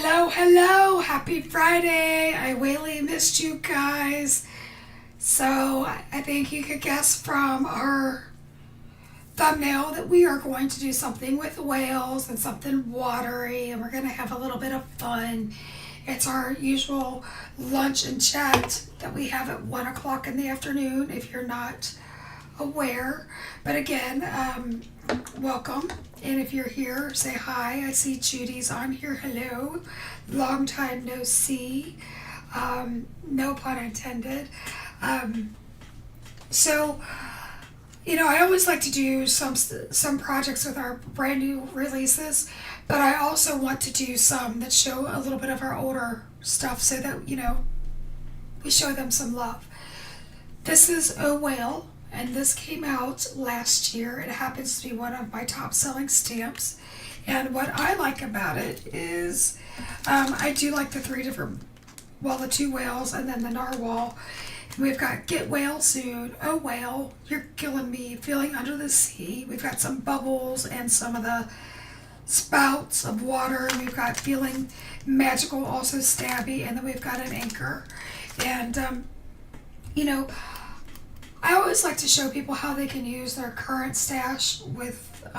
Hello, hello, happy Friday. I Whaley missed you guys. So I think you could guess from our thumbnail that we are going to do something with whales and something watery, and we're going to have a little bit of fun. It's our usual lunch and chat that we have at 1 o'clock in the afternoon if you're not aware. But again, welcome. And if you're here, say hi. I see Judy's on here. Hello. Long time no see. No pun intended. So, I always like to do some projects with our brand new releases, but I also want to do some that show a little bit of our older stuff so that, we show them some love. This is a whale, and this came out last year. It happens to be one of my top selling stamps. And what I like about it is I do like the the two whales and then the narwhal. We've got Get Whale Soon, Oh Whale, You're Killing Me, Feeling Under the Sea. We've got some bubbles and some of the spouts of water. We've got Feeling Magical, also stabby, and then we've got an anchor. And, I always like to show people how they can use their current stash with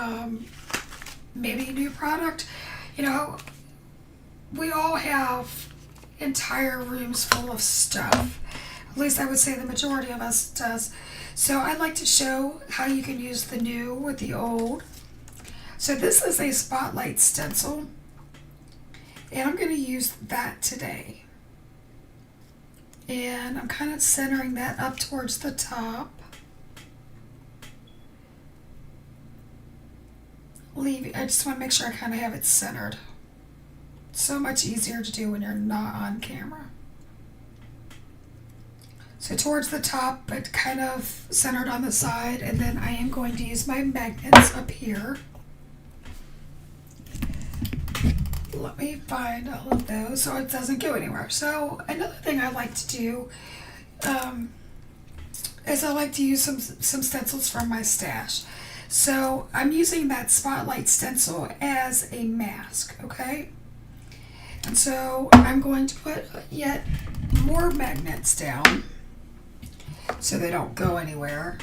maybe a new product. We all have entire rooms full of stuff. At least I would say the majority of us does. So I'd like to show how you can use the new with the old. So this is a spotlight stencil, and I'm going to use that today. And I'm kind of centering that up towards the top. I just want to make sure I kind of have it centered. So much easier to do when you're not on camera. So towards the top, but kind of centered on the side, and then I am going to use my magnets up here. Let me find all of those so it doesn't go anywhere. So another thing I like to do is I like to use some stencils from my stash. So I'm using that spotlight stencil as a mask, okay? And so I'm going to put yet more magnets down so they don't go anywhere.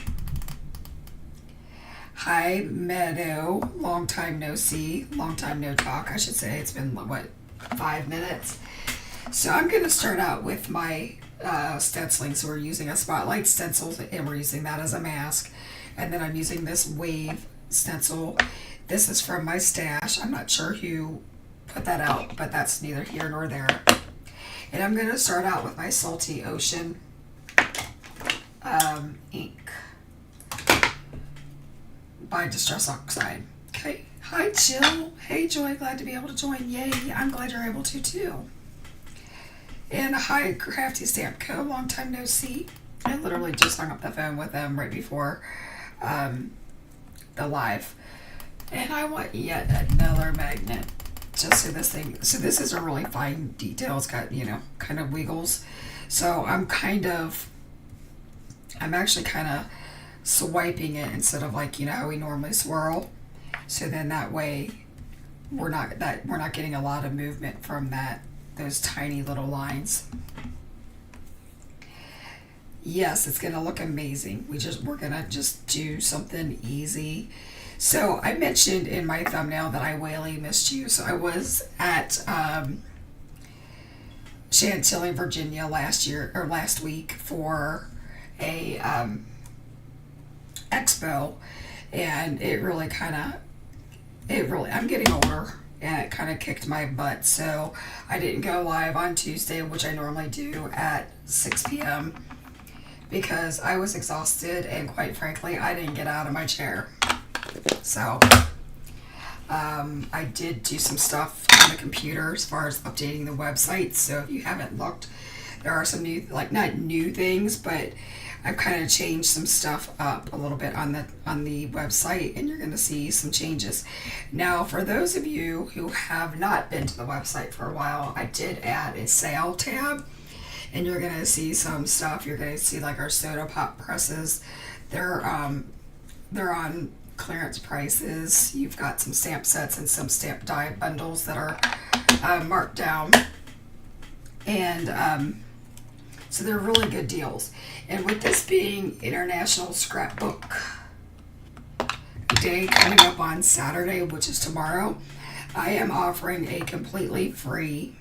Hi, Meadow. Long time no see. Long time no talk, I should say. It's been, 5 minutes? So I'm going to start out with my stenciling. So we're using a spotlight stencil, and we're using that as a mask. And then I'm using this wave stencil. This is from my stash. I'm not sure who put that out, but that's neither here nor there. And I'm going to start out with my Salty Ocean ink by Distress Oxide. Okay. Hi, Jill. Hey, Joy. Glad to be able to join. Yay. I'm glad you're able to, too. And hi, Crafty Stamp Co. Long time no see. I literally just hung up the phone with them right before the live. And I want yet another magnet. Just so this is a really fine detail. It's got, kind of wiggles. So I'm actually kind of swiping it instead of how we normally swirl. So then that way we're not getting a lot of movement from those tiny little lines. Yes, it's gonna look amazing. We're gonna just do something easy. So I mentioned in my thumbnail that I Whaley missed you. So I was at Stenciling, Virginia last week for a expo, and I'm getting older, and it kind of kicked my butt. So I didn't go live on Tuesday, which I normally do at 6 p.m. because I was exhausted, and quite frankly, I didn't get out of my chair. So I did do some stuff on the computer as far as updating the website. So if you haven't looked, there are some new, not new things, but I've kind of changed some stuff up a little bit on the website, and you're going to see some changes. Now, for those of you who have not been to the website for a while, I did add a sale tab, and you're going to see some stuff. You're going to see our soda pop presses. They're on clearance prices. You've got some stamp sets and some stamp die bundles that are marked down. And so they're really good deals. And with this being International Scrapbook Day coming up on Saturday, which is tomorrow, I am offering a completely free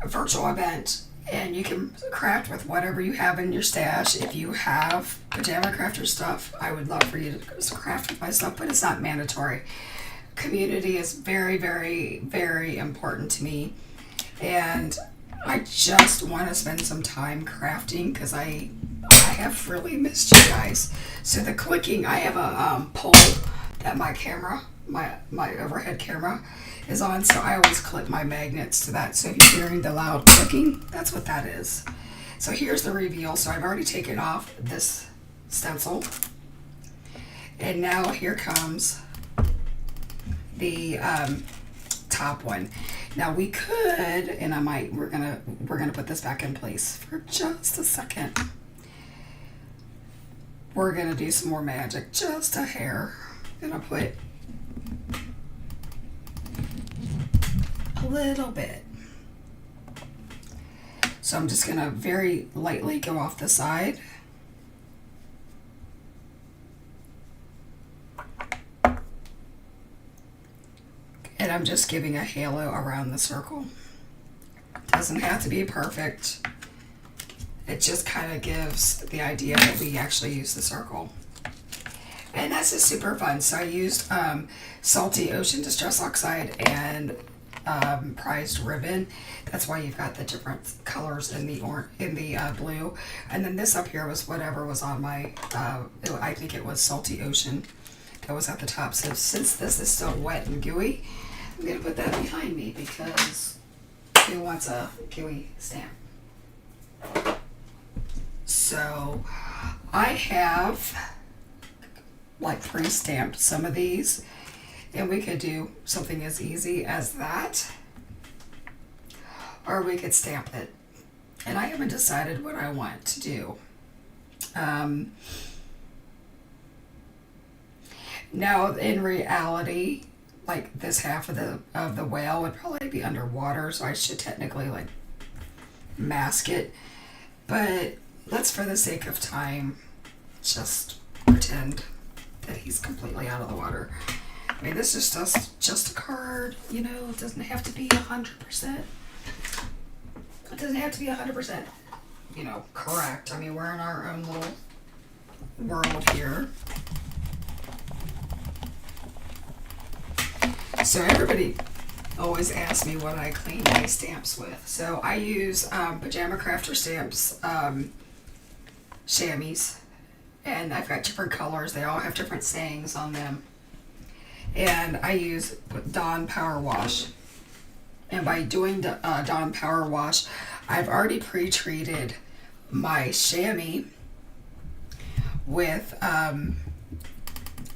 virtual event. And you can craft with whatever you have in your stash. If you have pajama crafter stuff, I would love for you to craft with my stuff, but it's not mandatory. Community is very, very, very important to me. And I just want to spend some time crafting because I have really missed you guys. So the clicking, I have a pole that my camera, my overhead camera is on, so I always clip my magnets to that. So if you're hearing the loud clicking, that's what that is. So here's the reveal. So I've already taken off this stencil, and now here comes the top one. Now we could, and we're gonna put this back in place for just a second. We're gonna do some more magic, just a hair. Gonna put a little bit. So I'm just gonna very lightly go off the side. And I'm just giving a halo around the circle. Doesn't have to be perfect. It just kind of gives the idea that we actually use the circle. And that's just super fun. So I used Salty Ocean Distress Oxide and prized ribbon. That's why you've got the different colors in the blue. And then this up here was whatever was on my, I think it was Salty Ocean that was at the top. So since this is still wet and gooey, I'm going to put that behind me because who wants a gooey stamp? So I have like pre-stamped some of these, and we could do something as easy as that, or we could stamp it. And I haven't decided what I want to do. Now in reality, like this half of the whale would probably be underwater, so I should technically like mask it. But let's, for the sake of time, just pretend that he's completely out of the water. I mean, this is just a card, you know. It doesn't have to be 100%. It doesn't have to be 100%, you know, correct. I mean, we're in our own little world here. So everybody always asks me what I clean my stamps with. So I use Pajama Crafter stamps, chamois, and I've got different colors. They all have different sayings on them. And I use Dawn Power Wash. And by doing Dawn Power Wash, I've already pre-treated my chamois with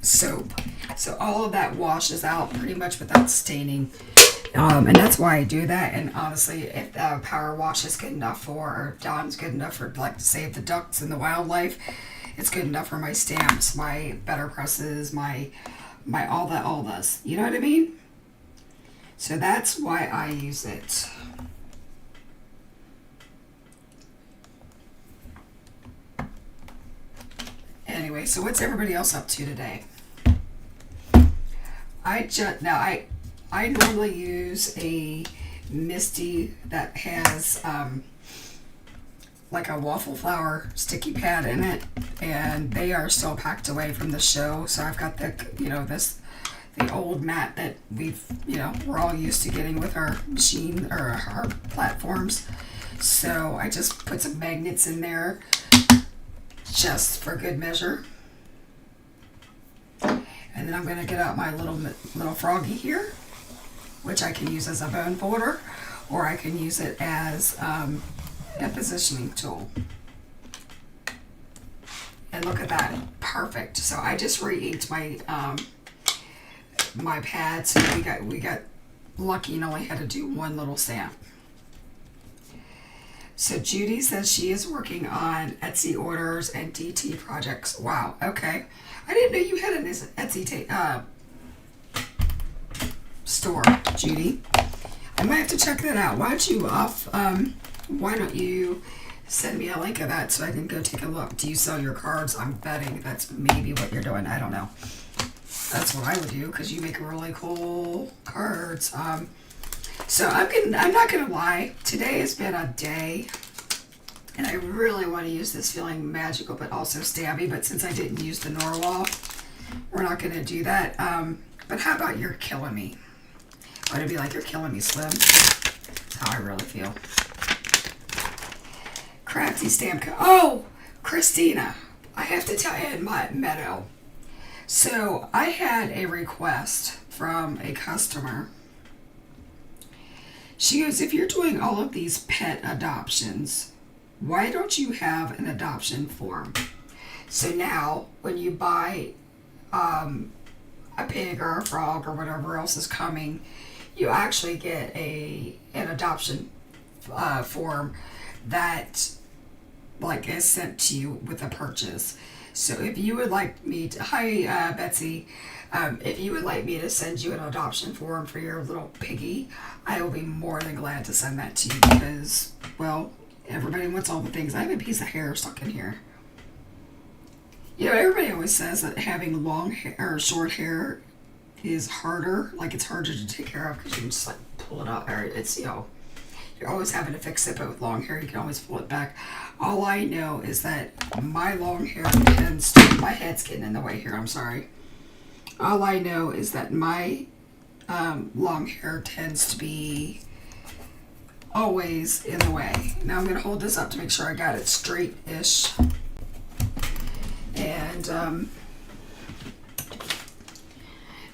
soap. So all of that washes out pretty much without staining. And that's why I do that. And honestly, if the power wash is good enough for, or Dawn's good enough for, like, to save the ducks and the wildlife, it's good enough for my stamps, my better presses, my all this. You know what I mean? So that's why I use it. Anyway, so what's everybody else up to today? I normally use a Misty that has like a waffle flower sticky pad in it, and they are still packed away from the show. So I've got the, you know, the old mat that we're all used to getting with our machine or our platforms. So I just put some magnets in there just for good measure. And then I'm going to get out my little froggy here, which I can use as a bone folder, or I can use it as a positioning tool. And look at that, perfect. So I just re-inked my my pad, so we got lucky and only had to do one little stamp. So Judy says she is working on Etsy orders and DT projects. Wow, okay. I didn't know you had an Etsy store, Judy. I might have to check that out. Why don't you send me a link of that so I can go take a look? Do you sell your cards? I'm betting that's maybe what you're doing. I don't know. That's what I would do because you make really cool cards. So I'm not gonna lie. Today has been a day, and I really want to use this feeling magical, but also stabby. But since I didn't use the Norwal, we're not gonna do that. But how about you're killing me? Would it be like you're killing me, Slim? That's how I really feel. Crafty stamp. Oh, Christina, I have to tell you in my Meadow. So I had a request from a customer. She goes, if you're doing all of these pet adoptions, why don't you have an adoption form? So now when you buy a pig or a frog or whatever else is coming, you actually get an adoption form that like is sent to you with a purchase. So if you would like me to, hi Betsy, if you would like me to send you an adoption form for your little piggy, I will be more than glad to send that to you because, well, everybody wants all the things. I have a piece of hair stuck in here. You know, everybody always says that having long hair or short hair is harder, like it's harder to take care of because you can just like pull it out, or it's, you know, you're always having to fix it, but with long hair you can always pull it back. All I know is that my long hair tends to, my head's getting in the way here, I'm sorry. All I know is that my long hair tends to be always in the way. Now I'm going to hold this up to make sure I got it straight-ish. And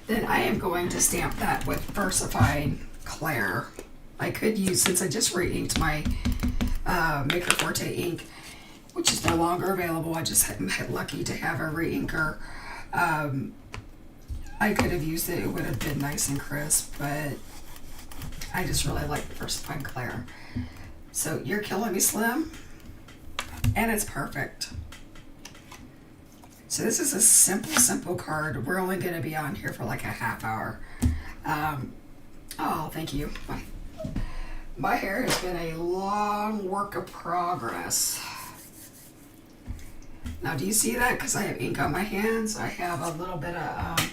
then I am going to stamp that with Versified Claire. I could use, since I just re-inked my Maker Forte ink, which is no longer available, I just am lucky to have a re-inker. I could have used it, it would have been nice and crisp, but I just really like Versified Claire. So you're killing me, Slim, and it's perfect. So this is a simple card. We're only going to be on here for like a half hour. Oh, thank you. My hair has been a long work of progress. Now, do you see that? Because I have ink on my hands. I have a little bit of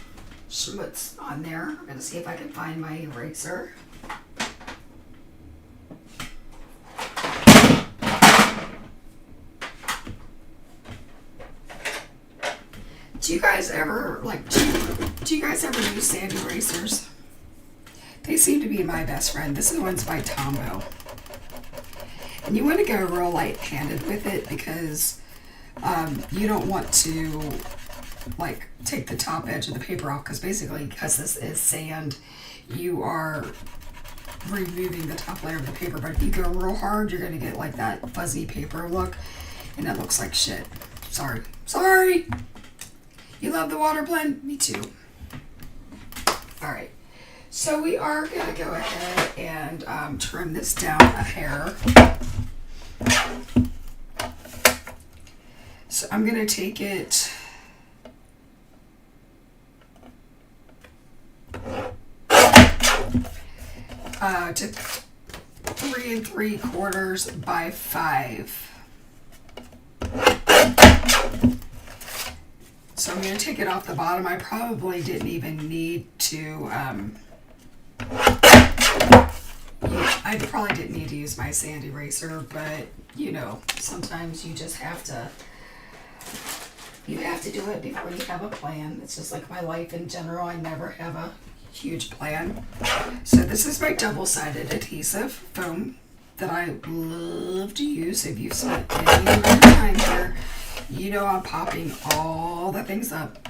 schmutz on there. I'm going to see if I can find my eraser. Do you guys ever, like, do you guys ever use sand erasers? They seem to be my best friend. This one's by Tombow. And you want to go real light-handed with it because you don't want to, like, take the top edge of the paper off because basically, because this is sand, you are removing the top layer of the paper. But if you go real hard, you're going to get, like, that fuzzy paper look, and it looks like shit. Sorry. Sorry! You love the water blend? Me too. Alright. So we are going to go ahead and trim this down a hair. So I'm going to take it to 3 3/4 by 5. So I'm going to take it off the bottom. I probably didn't even need to, I probably didn't need to use my sand eraser, but, you know, sometimes you just have to, you have to do it before you have a plan. It's just like my life in general. I never have a huge plan. So this is my double-sided adhesive foam that I love to use. If you've spent any of your time here, you know I'm popping all the things up.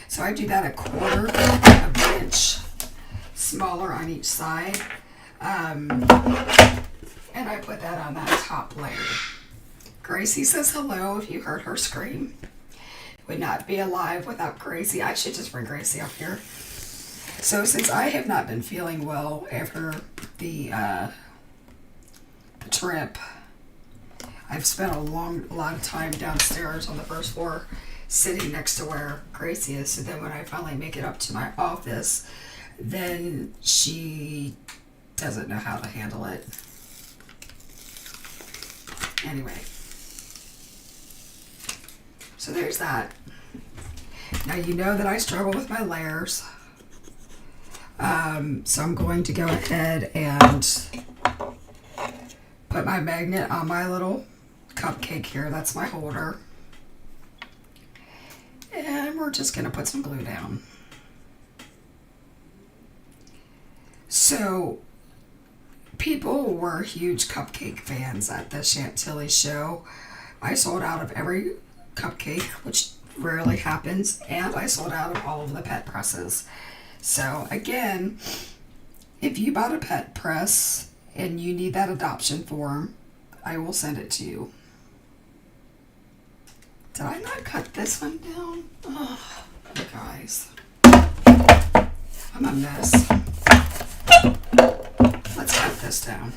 So I do that 1/4 of an inch smaller on each side. And I put that on that top layer. Gracie says hello if you heard her scream. Would not be alive without Gracie. I should just bring Gracie up here. So since I have not been feeling well after the trip, I've spent a lot of time downstairs on the first floor sitting next to where Gracie is. So then when I finally make it up to my office, then she doesn't know how to handle it. Anyway, so there's that. Now you know that I struggle with my layers. So I'm going to go ahead and put my magnet on my little cupcake here. That's my holder. And we're just going to put some glue down. So people were huge cupcake fans at the Chantilly show. I sold out of every cupcake, which rarely happens, and I sold out of all of the pet presses. So again, if you bought a pet press and you need that adoption form, I will send it to you. Did I not cut this one down? Oh, you guys. I'm a mess. Let's cut this down.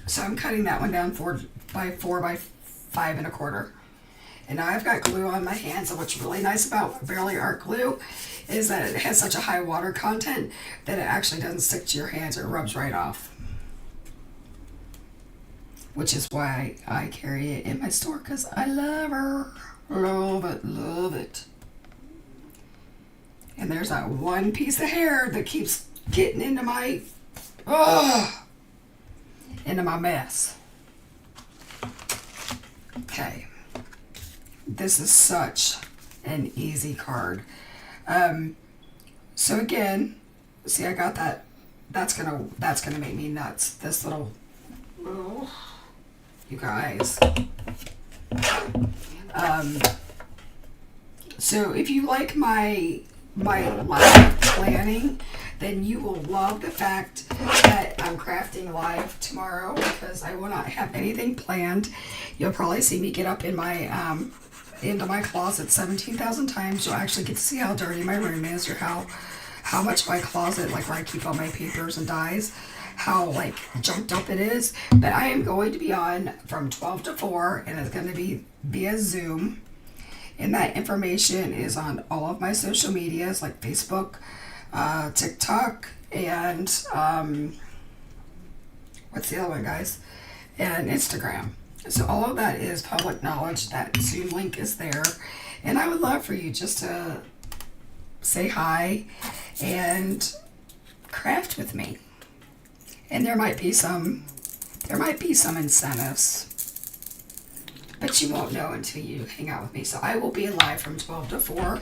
So I'm cutting that one down 4 by 4 by 5 1/4. And now I've got glue on my hands, and what's really nice about Barely Art glue is that it has such a high water content that it actually doesn't stick to your hands. It rubs right off. Which is why I carry it in my store, because I love her. Love it, love it. And there's that one piece of hair that keeps getting into my, into my mess. Okay. This is such an easy card. So again, see, I got that. That's gonna make me nuts. This little, you guys. So if you like my live planning, then you will love the fact that I'm crafting live tomorrow, because I will not have anything planned. You'll probably see me get up in my into my closet 17,000 times. You'll actually get to see how dirty my room is, or how much my closet, like where I keep all my papers and dies, how like junked up it is. But I am going to be on from 12 to 4, and it's going to be via Zoom. And that information is on all of my social medias, like Facebook, TikTok, and what's the other one, guys? And Instagram. So all of that is public knowledge. That Zoom link is there. And I would love for you just to say hi and craft with me. And there might be some incentives, but you won't know until you hang out with me. So I will be live from 12 to 4.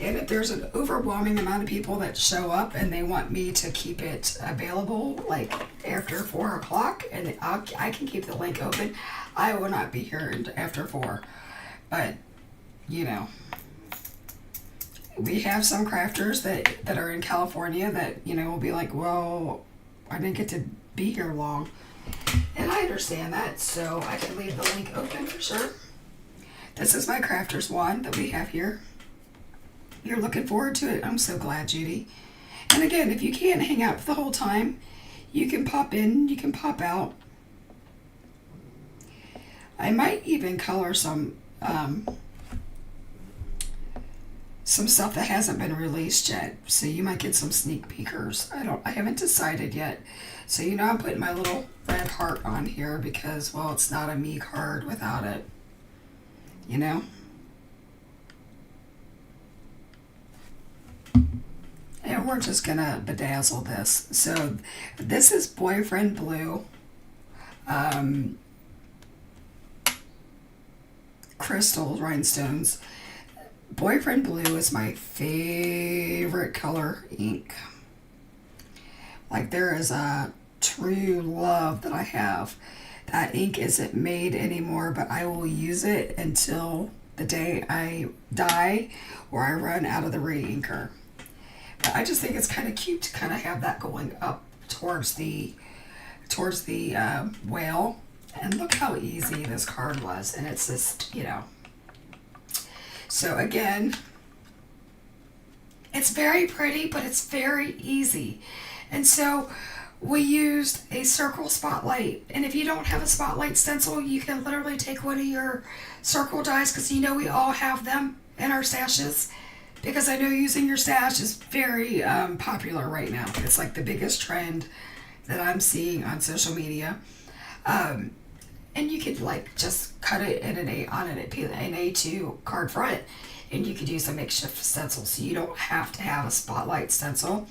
And if there's an overwhelming amount of people that show up and they want me to keep it available, like after 4 o'clock, and I can keep the link open, I will not be here after 4. But, you know, we have some crafters that are in California that, you know, will be like, well, I didn't get to be here long. And I understand that, so I can leave the link open for sure. This is my crafter's wand that we have here. You're looking forward to it. I'm so glad, Judy. And again, if you can't hang out the whole time, you can pop in, you can pop out. I might even color some stuff that hasn't been released yet. So you might get some sneak peekers. I haven't decided yet. So you know I'm putting my little red heart on here because, well, it's not a me card without it. You know? And we're just gonna bedazzle this. So this is Boyfriend Blue. Crystal rhinestones. Boyfriend Blue is my favorite color ink. Like, there is a true love that I have. That ink isn't made anymore, but I will use it until the day I die or I run out of the re-inker. But I just think it's kind of cute to kind of have that going up towards the whale. And look how easy this card was. And it's just, you know. So again, It's very pretty, but it's very easy. And so we used a circle spotlight. And if you don't have a spotlight stencil, you can literally take one of your circle dies, because you know we all have them in our stashes. Because I know using your stash is very popular right now. It's like the biggest trend that I'm seeing on social media. And you could like just cut it in an A2 card front, and you could use a makeshift stencil, so you don't have to have a spotlight stencil.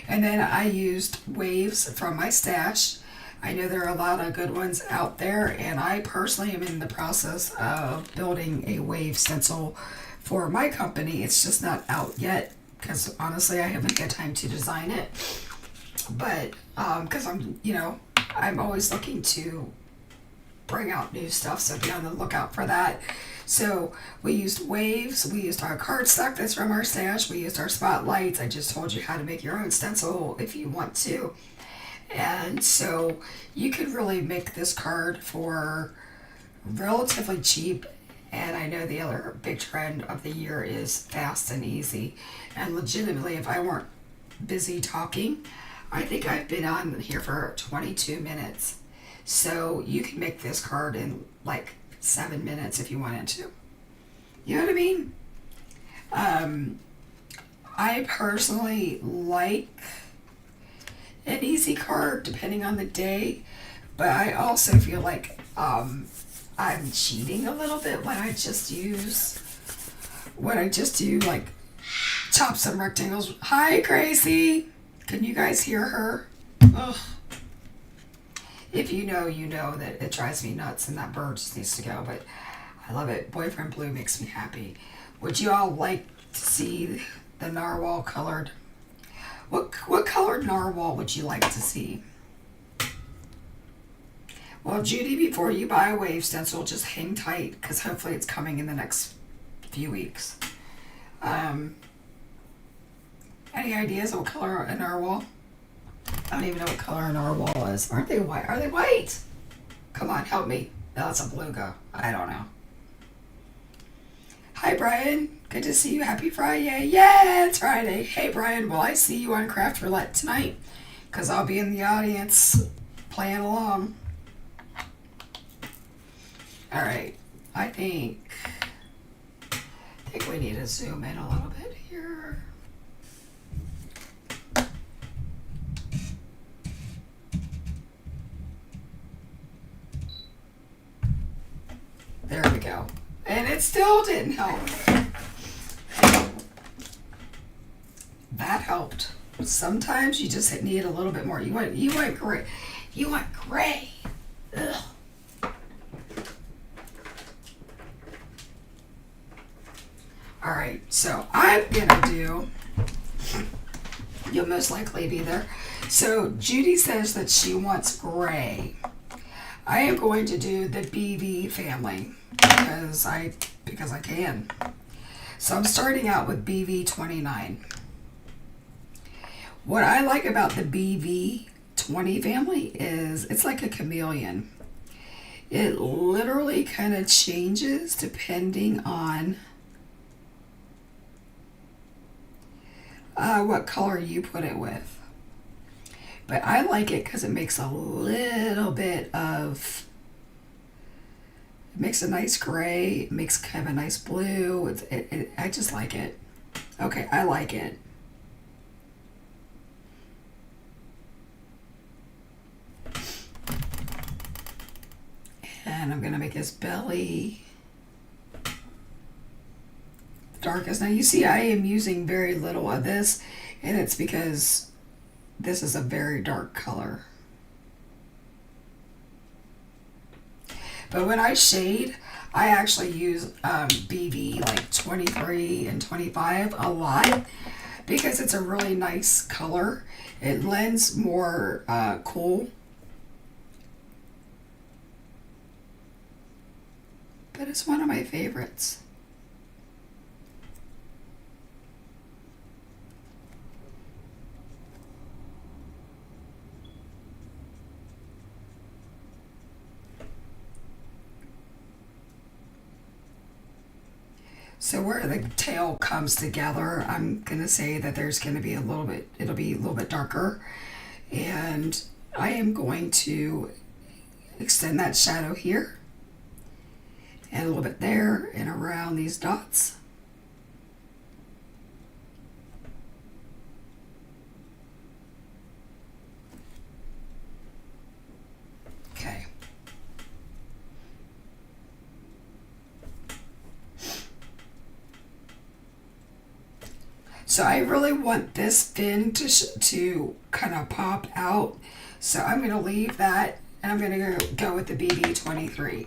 And then I used waves from my stash. I know there are a lot of good ones out there, and I personally am in the process of building a wave stencil for my company. It's just not out yet because honestly I haven't had time to design it. But because I'm always looking to bring out new stuff, so be on the lookout for that. So we used waves, we used our cardstock that's from our stash, we used our spotlights. I just told you how to make your own stencil if you want to. And so you could really make this card for relatively cheap. And I know the other big trend of the year is fast and easy. And legitimately, if I weren't busy talking, I think I've been on here for 22 minutes. So you can make this card in like 7 minutes if you wanted to. You know what I mean? I personally like an easy card depending on the day, but I also feel like I'm cheating a little bit when I just do like chop some rectangles. Hi, Gracie. Can you guys hear her? Ugh. If you know, you know that it drives me nuts and that bird just needs to go, but I love it. Boyfriend Blue makes me happy. Would you all like to see the narwhal colored? What colored narwhal would you like to see? Well, Judy, before you buy a wave stencil, just hang tight because hopefully it's coming in the next few weeks. Any ideas of what color a narwhal? I don't even know what color a narwhal is. Aren't they white? Are they white? Come on, help me. No, it's a beluga. I don't know. Hi, Brian. Good to see you. Happy Friday. Yeah, it's Friday. Hey, Brian, will I see you on Craft Roulette tonight? Because I'll be in the audience playing along. All right. I think we need to zoom in a little bit here. There we go. And it still didn't help. That helped. Sometimes you just need a little bit more. You want gray. You want gray. Ugh. All right, so I'm gonna do, you'll most likely be there. So Judy says that she wants gray. I am going to do the BV family because I can. So I'm starting out with BV 29. What I like about the BV 20 family is it's like a chameleon. It literally kind of changes depending on what color you put it with. But I like it because it makes a little bit of, it makes a nice gray, it makes kind of a nice blue. I just like it. Okay, I like it. And I'm going to make his belly darkest. Now you see I am using very little of this, and it's because this is a very dark color. But when I shade, I actually use BV like 23 and 25 a lot because it's a really nice color. It lends more cool. But it's one of my favorites. So where the tail comes together, I'm going to say that there's going to be it'll be a little bit darker. And I am going to extend that shadow here and a little bit there and around these dots. Okay. So I really want this fin to kind of pop out. So I'm going to leave that, and I'm going to go with the BB23.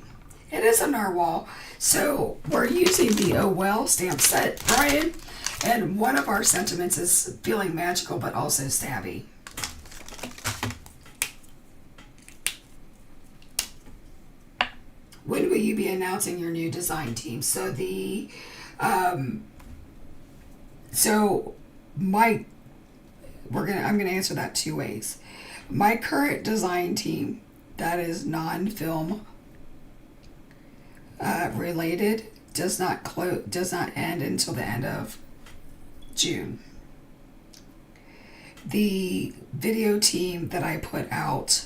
It is a narwhal. So we're using the Oh Well stamp set, Brian. And one of our sentiments is feeling magical, but also stabby. When will you be announcing your new design team? So the, I'm gonna answer that two ways. My current design team, that is non-film related, does not end until the end of June. The video team that I put out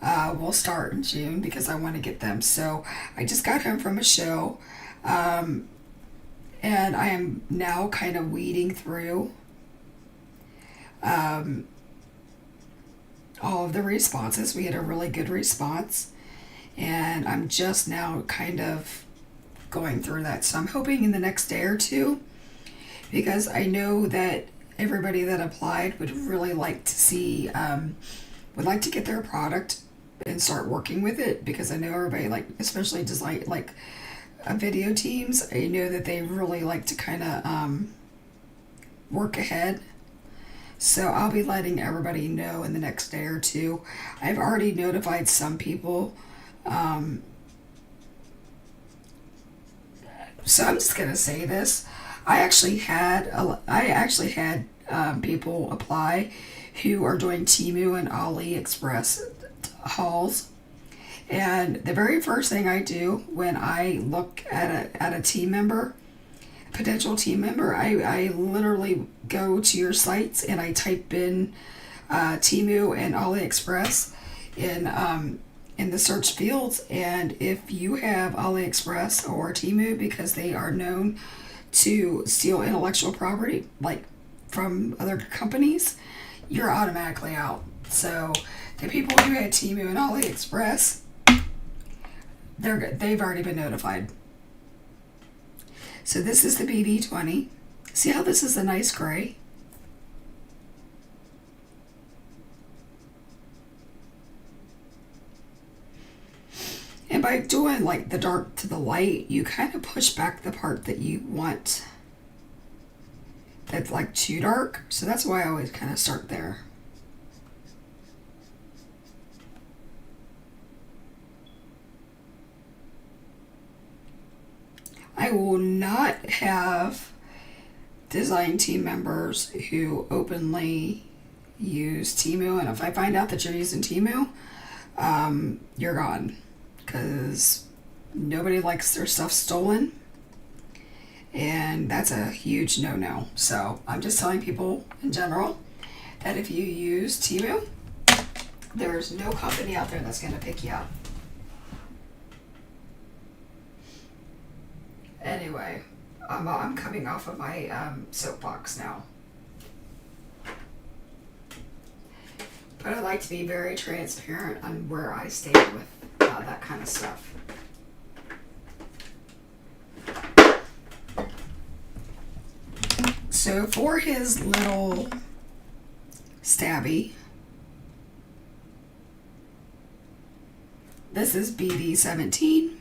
will start in June because I want to get them. So I just got home from a show, and I am now kind of weeding through all of the responses. We had a really good response, and I'm just now kind of going through that. So I'm hoping in the next day or two, because I know that everybody that applied would really like to see, would like to get their product and start working with it, because I know everybody, like, especially design, like video teams, I know that they really like to kind of work ahead. So I'll be letting everybody know in the next day or two. I've already notified some people. So I'm just gonna say this. I actually had people apply who are doing Temu and AliExpress hauls. And the very first thing I do when I look at a team member, potential team member, I literally go to your sites and I type in Temu and AliExpress in the search fields. And if you have AliExpress or Temu, because they are known to steal intellectual property, like from other companies, you're automatically out. So the people who had Temu and AliExpress, they've already been notified. So this is the BB20. See how this is a nice gray? And by doing like the dark to the light, you kind of push back the part that you want that's like too dark. So that's why I always kind of start there. I will not have design team members who openly use Temu, and if I find out that you're using Temu, you're gone, because nobody likes their stuff stolen, and that's a huge no-no. So I'm just telling people in general that if you use Temu, there's no company out there that's going to pick you up. Anyway, I'm coming off of my soapbox now. But I like to be very transparent on where I stand with that kind of stuff. So for his little stabby, this is BB17.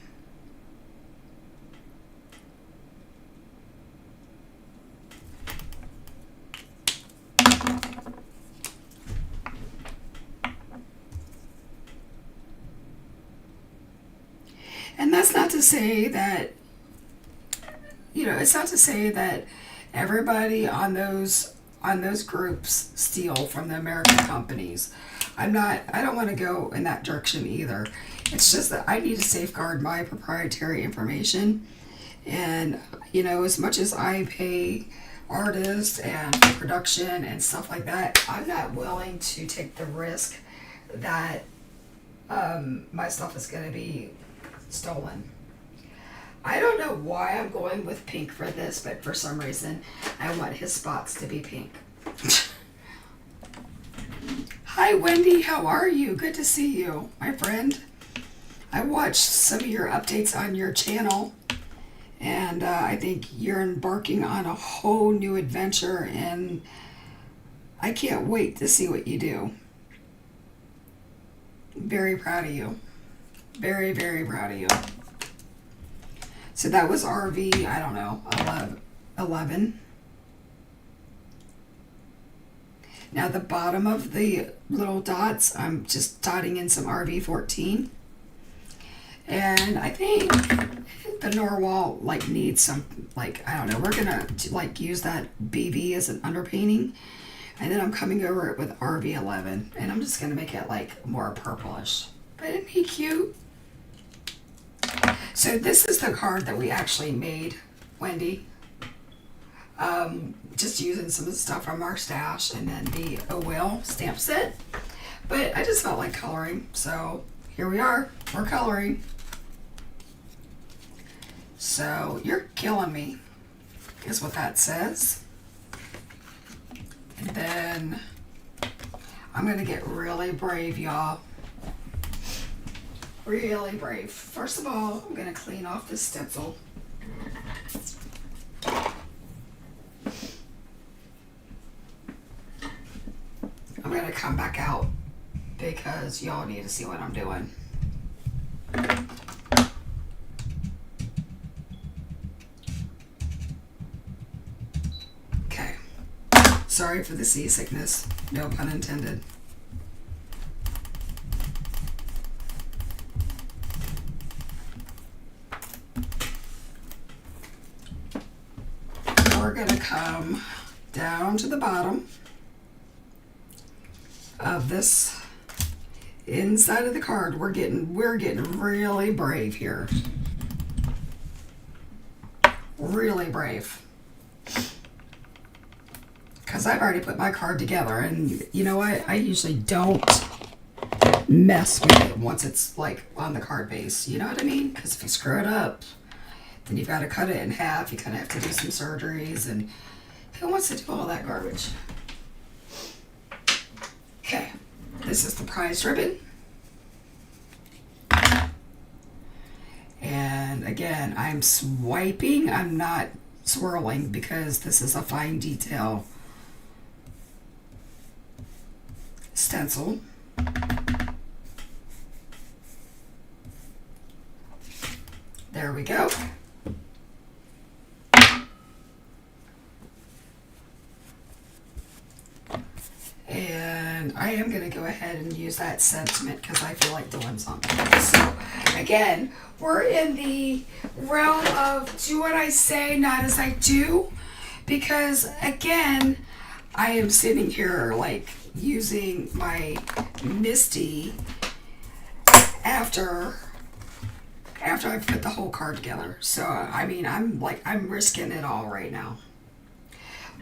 And that's not to say that, it's not to say that everybody on those groups steal from the American companies. I don't want to go in that direction either. It's just that I need to safeguard my proprietary information. And, you know, as much as I pay artists and production and stuff like that, I'm not willing to take the risk that my stuff is going to be stolen. I don't know why I'm going with pink for this, but for some reason I want his spots to be pink. Hi Wendy, how are you? Good to see you, my friend. I watched some of your updates on your channel, and I think you're embarking on a whole new adventure, and I can't wait to see what you do. Very proud of you. Very, very proud of you. So that was RV, I don't know, 11. Now the bottom of the little dots, I'm just dotting in some RV 14. And I think the Norwal like needs some, like, I don't know, we're gonna like use that BV as an underpainting. And then I'm coming over it with RV 11, and I'm just gonna make it like more purplish. But isn't he cute? So this is the card that we actually made, Wendy. Just using some of the stuff from our stash and then the Whaley stamp set. But I just felt like coloring, so here we are. We're coloring. So you're killing me, is what that says. And then I'm gonna get really brave, y'all. Really brave. First of all, I'm gonna clean off this stencil. I'm gonna come back out because y'all need to see what I'm doing. Okay. Sorry for the seasickness. No pun intended. We're gonna come down to the bottom of this inside of the card. We're getting really brave here. Really brave. Because I've already put my card together, and you know what? I usually don't mess with it once it's like on the card base. You know what I mean? Because if you screw it up, then you've got to cut it in half. You kind of have to do some surgeries, and who wants to do all that garbage? Okay, this is the prize ribbon. And again, I'm swiping. I'm not swirling because this is a fine detail stencil. There we go. And I am going to go ahead and use that sentiment because I feel like doing something. So again, we're in the realm of do what I say, not as I do. Because again, I am sitting here like using my Misty after I've put the whole card together. So I mean, I'm risking it all right now.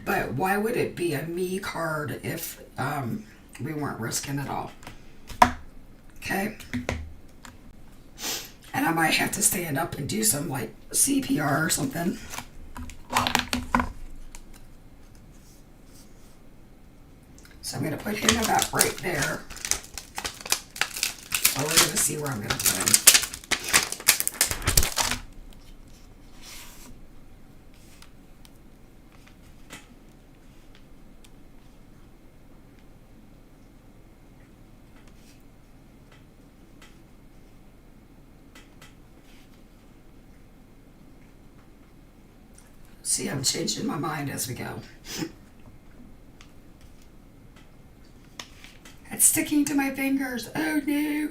But why would it be a me card if we weren't risking it all? Okay. And I might have to stand up and do some like CPR or something. So I'm going to put him about right there. So we're going to see where I'm going to put him. See, I'm changing my mind as we go. It's sticking to my fingers. Oh no.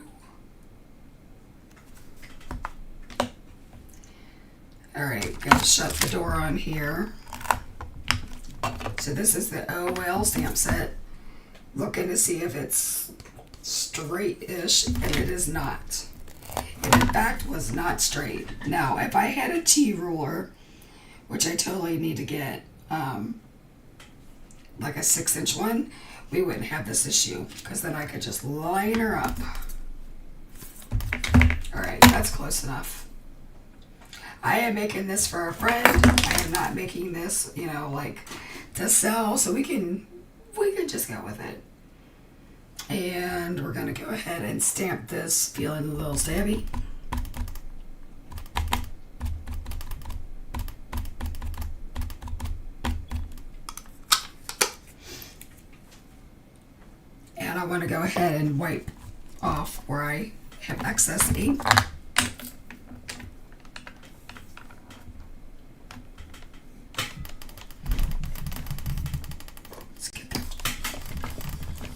Alright, gonna shut the door on here. So this is the OL stamp set. Looking to see if it's straight-ish, and it is not. And back was not straight. Now, if I had a T-ruler, which I totally need to get, like a 6-inch one, we wouldn't have this issue, because then I could just line her up. Alright, that's close enough. I am making this for a friend. I am not making this, you know, like to sell, so we can just go with it. And we're going to go ahead and stamp this, feeling a little stabby. And I want to go ahead and wipe off where I have excess ink.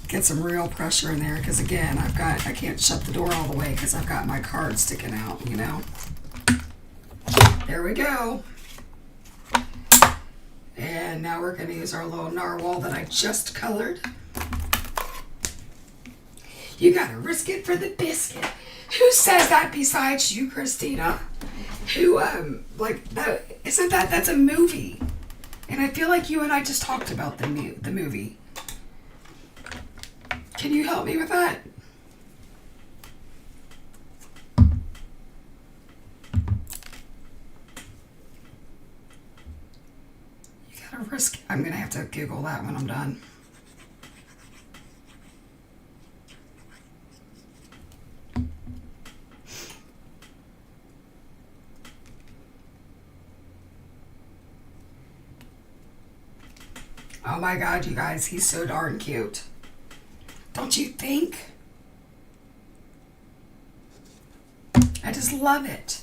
Get some real pressure in there, because again, I can't shut the door all the way because I've got my card sticking out, you know. There we go. And now we're going to use our little narwhal that I just colored. You gotta risk it for the biscuit. Who says that besides you, Christina? Who, like, that, isn't that's a movie. And I feel like you and I just talked about the movie. Can you help me with that? You gotta risk. I'm gonna have to Google that when I'm done. Oh my God, you guys, he's so darn cute. Don't you think? I just love it.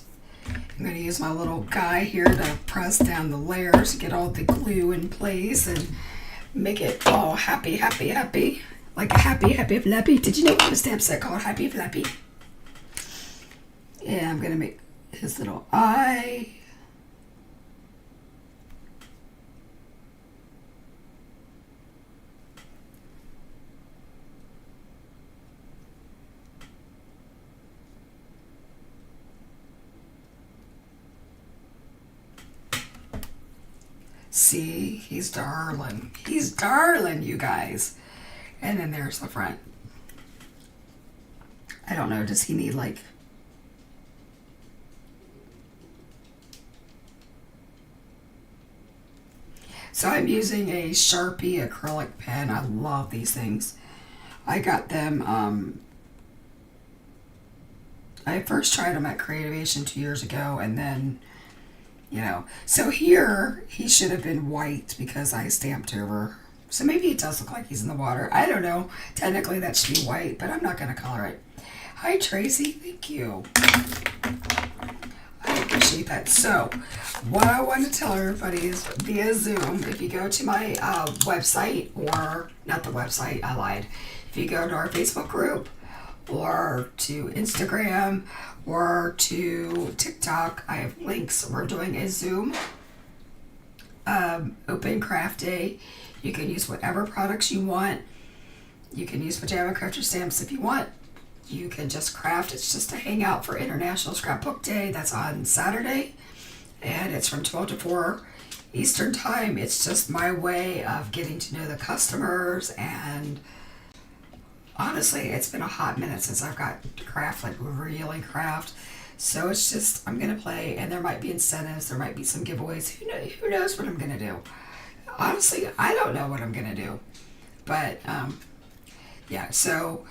I'm going to use my little guy here to press down the layers to get all the glue in place and make it all happy, happy, happy. Like a happy, happy, flappy. Did you know what a stamp set called Happy Flappy? Yeah, I'm going to make his little eye. See, he's darling. He's darling, you guys. And then there's the front. I don't know, does he need like... So I'm using a Sharpie acrylic pen. I love these things. I got them, I first tried them at Creativation 2 years ago, and then... You know, so here he should have been white because I stamped over. So maybe it does look like he's in the water. I don't know. Technically that should be white, but I'm not going to color it. Hi, Tracy. Thank you. I appreciate that. So what I want to tell everybody is via Zoom, if you go to my website, or not the website, I lied. If you go to our Facebook group or to Instagram or to TikTok, I have links. We're doing a Zoom open craft day. You can use whatever products you want. You can use Pajama Crafter stamps if you want. You can just craft. It's just a hangout for International Scrapbook Day. That's on Saturday, and it's from 12 to 4 Eastern Time. It's just my way of getting to know the customers, and honestly, it's been a hot minute since I've got to craft, like really craft. So it's just, I'm going to play, and there might be incentives, there might be some giveaways. Who knows what I'm going to do? Honestly, I don't know what I'm going to do. But, yeah, so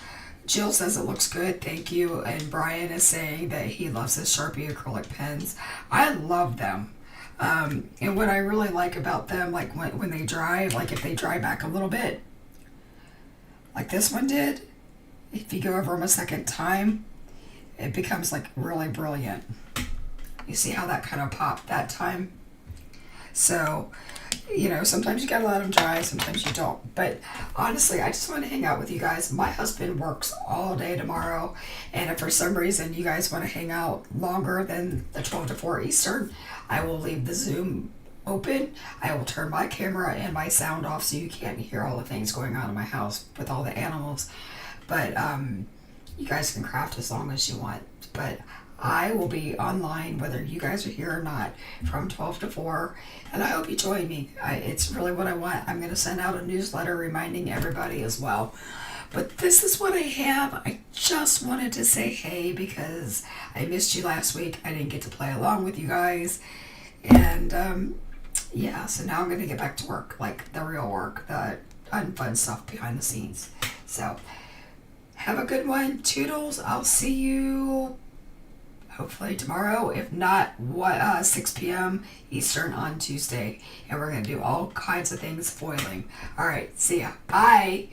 Jill says it looks good. Thank you. And Brian is saying that he loves his Sharpie acrylic pens. I love them. And what I really like about them, like when they dry, like if they dry back a little bit, like this one did, if you go over them a second time, it becomes like really brilliant. You see how that kind of popped that time? So, you know, sometimes you gotta let them dry, sometimes you don't. But honestly, I just want to hang out with you guys. My husband works all day tomorrow, and if for some reason you guys want to hang out longer than the 12 to 4 Eastern, I will leave the Zoom open. I will turn my camera and my sound off so you can't hear all the things going on in my house with all the animals. But you guys can craft as long as you want. But I will be online whether you guys are here or not from 12 to 4, and I hope you join me. It's really what I want. I'm going to send out a newsletter reminding everybody as well. But this is what I have. I just wanted to say hey because I missed you last week. I didn't get to play along with you guys. And yeah, so now I'm going to get back to work, like the real work, the unfun stuff behind the scenes. So have a good one. Toodles. I'll see you hopefully tomorrow. If not, 6 p.m. Eastern on Tuesday. And we're going to do all kinds of things foiling. All right. See ya. Bye.